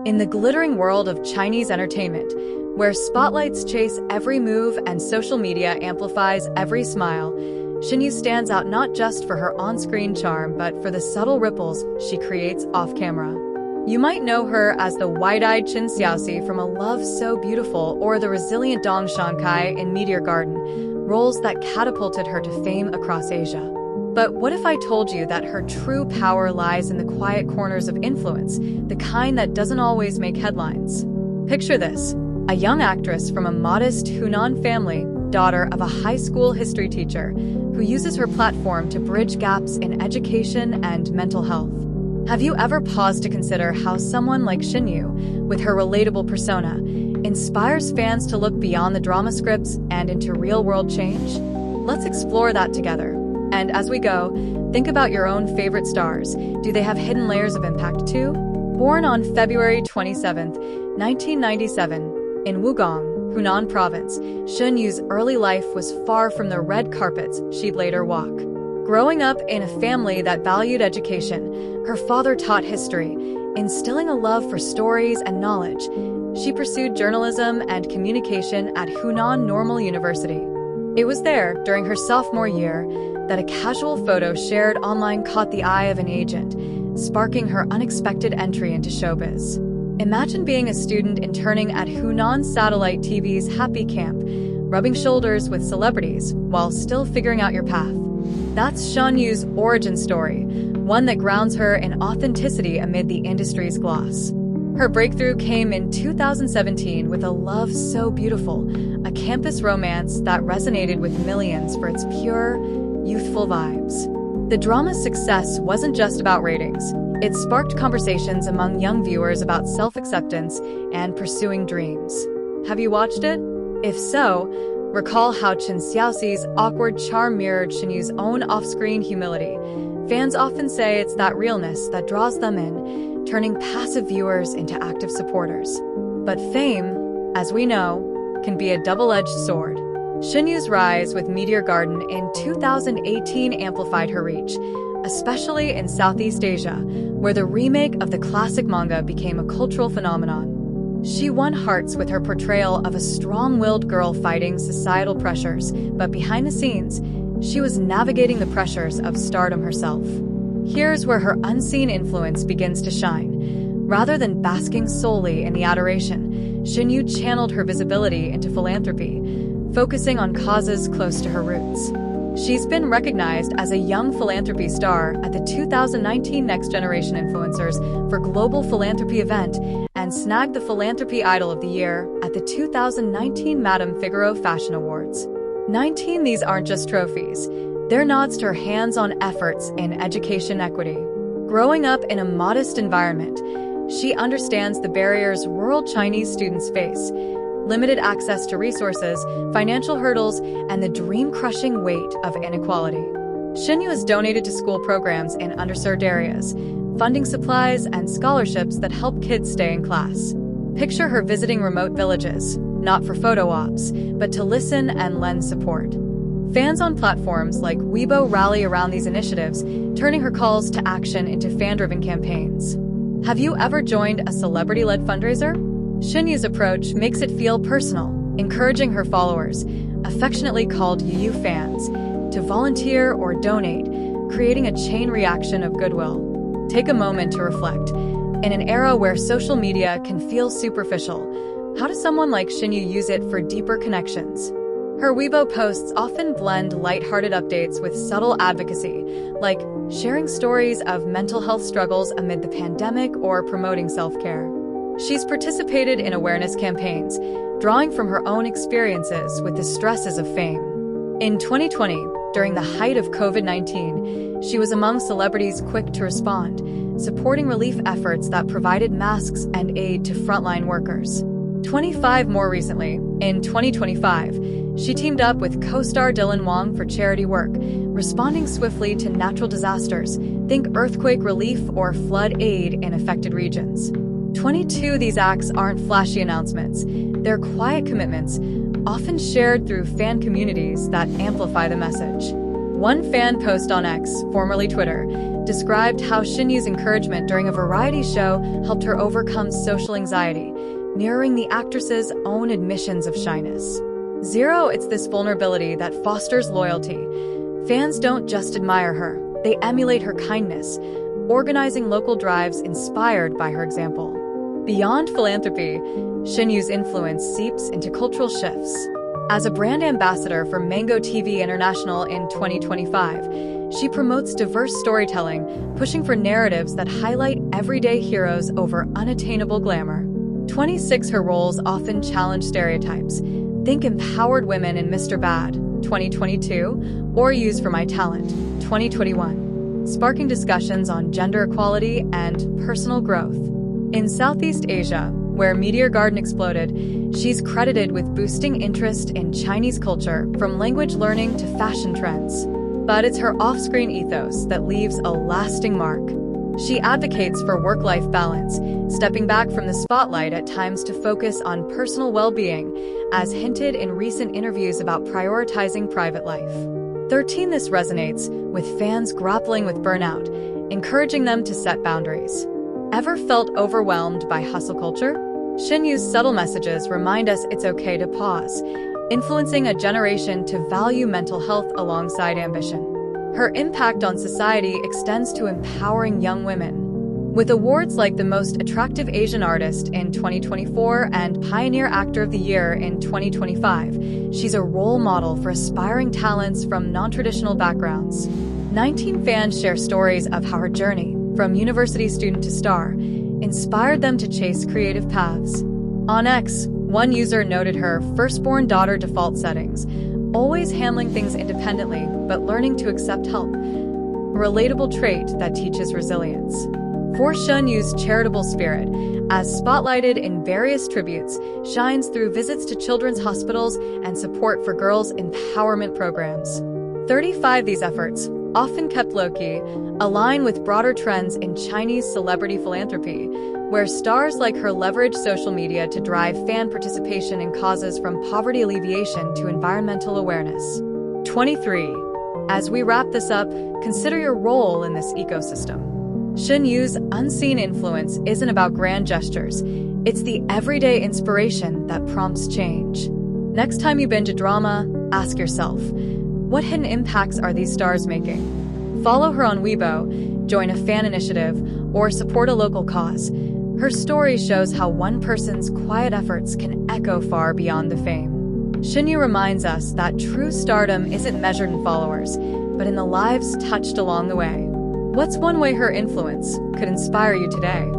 In the glittering world of Chinese entertainment, where spotlights chase every move and social media amplifies every smile, Shen stands out not just for her on-screen charm, but for the subtle ripples she creates off-camera. You might know her as the wide-eyed Chen Xiaoxi from A Love So Beautiful or the resilient Dong Shankai in Meteor Garden, roles that catapulted her to fame across Asia. But what if I told you that her true power lies in the quiet corners of influence, the kind that doesn't always make headlines? Picture this: a young actress from a modest Hunan family, daughter of a high school history teacher, who uses her platform to bridge gaps in education and mental health. Have you ever paused to consider how someone like Shen Yu, with her relatable persona, inspires fans to look beyond the drama scripts and into real-world change? Let's explore that together. And as we go, think about your own favorite stars. Do they have hidden layers of impact too? Born on February 27, 1997, in Wugong, Hunan Province, Shen Yu's early life was far from the red carpets she'd later walk. Growing up in a family that valued education, her father taught history, instilling a love for stories and knowledge. She pursued journalism and communication at Hunan Normal University. It was there, during her sophomore year, that a casual photo shared online caught the eye of an agent, sparking her unexpected entry into showbiz. Imagine being a student interning at Hunan Satellite TV's Happy Camp, rubbing shoulders with celebrities while still figuring out your path. That's Shen Yu's origin story, one that grounds her in authenticity amid the industry's gloss. Her breakthrough came in 2017 with A Love So Beautiful, a campus romance that resonated with millions for its pure, youthful vibes. The drama's success wasn't just about ratings. It sparked conversations among young viewers about self-acceptance and pursuing dreams. Have you watched it? If so, recall how Chen Xiaoxi's awkward charm mirrored Shen Yu's own off-screen humility. Fans often say it's that realness that draws them in, turning passive viewers into active supporters. But fame, as we know, can be a double-edged sword. Shen Yu's rise with Meteor Garden in 2018 amplified her reach, especially in Southeast Asia, where the remake of the classic manga became a cultural phenomenon. She won hearts with her portrayal of a strong-willed girl fighting societal pressures, but behind the scenes, she was navigating the pressures of stardom herself. Here's where her unseen influence begins to shine. Rather than basking solely in the adoration, Shen Yu channeled her visibility into philanthropy, focusing on causes close to her roots. She's been recognized as a young philanthropy star at the 2019 Next Generation Influencers for Global Philanthropy event and snagged the Philanthropy Idol of the Year at the 2019 Madame Figaro Fashion Awards. 19 These aren't just trophies. They're nods to her hands-on efforts in education equity. Growing up in a modest environment, she understands the barriers rural Chinese students face: limited access to resources, financial hurdles, and the dream-crushing weight of inequality. Shen Yu has donated to school programs in underserved areas, funding supplies and scholarships that help kids stay in class. Picture her visiting remote villages, not for photo ops, but to listen and lend support. Fans on platforms like Weibo rally around these initiatives, turning her calls to action into fan-driven campaigns. Have you ever joined a celebrity-led fundraiser? Shen Yu's approach makes it feel personal, encouraging her followers, affectionately called Yu fans, to volunteer or donate, creating a chain reaction of goodwill. Take a moment to reflect. In an era where social media can feel superficial, how does someone like Shen Yu use it for deeper connections? Her Weibo posts often blend lighthearted updates with subtle advocacy, like sharing stories of mental health struggles amid the pandemic or promoting self-care. She's participated in awareness campaigns, drawing from her own experiences with the stresses of fame. In 2020, during the height of COVID-19, she was among celebrities quick to respond, supporting relief efforts that provided masks and aid to frontline workers. 25 more recently, in 2025, she teamed up with co-star Dylan Wong for charity work, responding swiftly to natural disasters, think earthquake relief or flood aid in affected regions. 22 These acts aren't flashy announcements. They're quiet commitments, often shared through fan communities that amplify the message. One fan post on X, formerly Twitter, described how Shen Yu's encouragement during a variety show helped her overcome social anxiety, mirroring the actress's own admissions of shyness. Zero, it's this vulnerability that fosters loyalty. Fans don't just admire her, they emulate her kindness, organizing local drives inspired by her example. Beyond philanthropy, Shen Yu's influence seeps into cultural shifts. As a brand ambassador for Mango TV International in 2025, she promotes diverse storytelling, pushing for narratives that highlight everyday heroes over unattainable glamour. 26, her roles often challenge stereotypes. Think empowered women in Mr. Bad, 2022, or Use for My Talent, 2021, sparking discussions on gender equality and personal growth. In Southeast Asia, where Meteor Garden exploded, she's credited with boosting interest in Chinese culture, from language learning to fashion trends. But it's her off-screen ethos that leaves a lasting mark. She advocates for work-life balance, stepping back from the spotlight at times to focus on personal well-being, as hinted in recent interviews about prioritizing private life. 13, this resonates with fans grappling with burnout, encouraging them to set boundaries. Ever felt overwhelmed by hustle culture? Shen Yu's subtle messages remind us it's okay to pause, influencing a generation to value mental health alongside ambition. Her impact on society extends to empowering young women. With awards like the Most Attractive Asian Artist in 2024 and Pioneer Actor of the Year in 2025, she's a role model for aspiring talents from non-traditional backgrounds. 19, fans share stories of how her journey, from university student to star, inspired them to chase creative paths. On X, one user noted her firstborn daughter default settings, always handling things independently but learning to accept help, a relatable trait that teaches resilience. For Shen Yu's charitable spirit, as spotlighted in various tributes, shines through visits to children's hospitals and support for girls' empowerment programs. 35, these efforts, often kept low-key, align with broader trends in Chinese celebrity philanthropy, where stars like her leverage social media to drive fan participation in causes from poverty alleviation to environmental awareness. 23. As we wrap this up, consider your role in this ecosystem. Shen Yu's unseen influence isn't about grand gestures. It's the everyday inspiration that prompts change. Next time you binge a drama, ask yourself, what hidden impacts are these stars making? Follow her on Weibo, join a fan initiative, or support a local cause. Her story shows how one person's quiet efforts can echo far beyond the fame. Shen Yu reminds us that true stardom isn't measured in followers, but in the lives touched along the way. What's one way her influence could inspire you today?